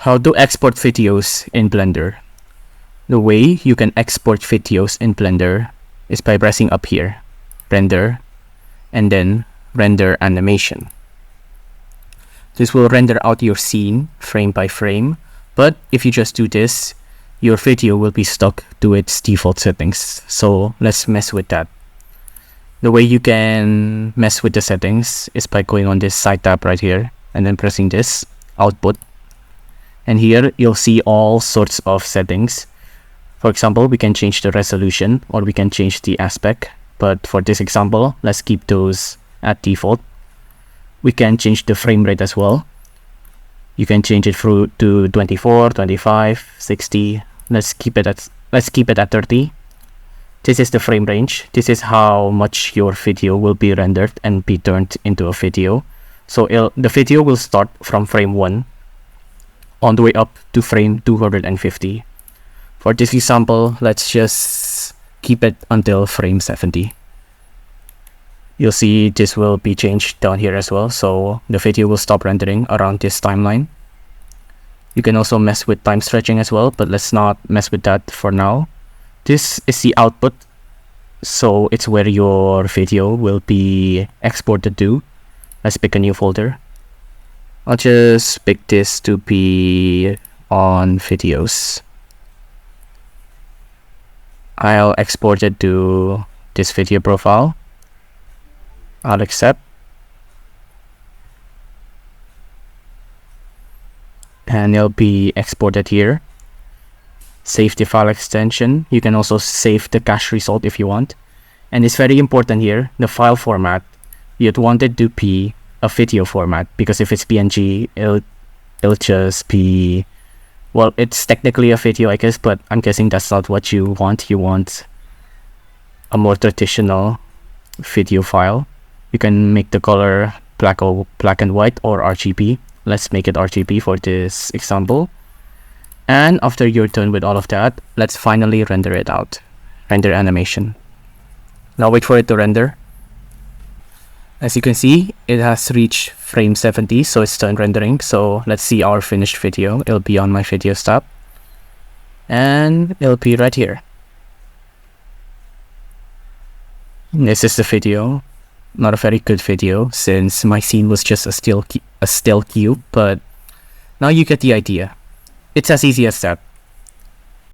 How to export videos in Blender. The way you can export videos in Blender is by pressing up here, render, and then render animation. This will render out your scene frame by frame, but if you just do this, your video will be stuck to its default settings. So let's mess with that. The way you can mess with the settings is by going on this side tab right here and then pressing this output. And here you'll see all sorts of settings. For example, we can change the resolution or we can change the aspect. But for this example, let's keep those at default. We can change the frame rate as well. You can change it through to 24, 25, 60. Let's keep it at 30. This is the frame range. This is how much your video will be rendered and be turned into a video. So the video will start from frame 1 on the way up to frame 250. For this example, let's just keep it until frame 70. You'll see this will be changed down here as well, so the video will stop rendering around this timeline. You can also mess with time stretching as well, but let's not mess with that for now. This is the output, so it's where your video will be exported to. Let's pick a new folder. I'll just pick this to be on videos. I'll export it to this video profile. I'll accept. And it'll be exported here. Save the file extension. You can also save the cache result if you want. And it's very important here, the file format. You'd want it to be a video format, because if it's PNG, it'll just be, well, it's technically a video, I guess, but I'm guessing that's not what you want. You want a more traditional video file. You can make the color black and white or RGB. Let's make it RGB for this example. And after you're done with all of that, let's finally render it out. Render animation. Now wait for it to render. As you can see, it has reached frame 70, so it's done rendering. So let's see our finished video. It'll be on my videos tab. And it'll be right here. This is the video. Not a very good video since my scene was just a still cube, but now you get the idea. It's as easy as that.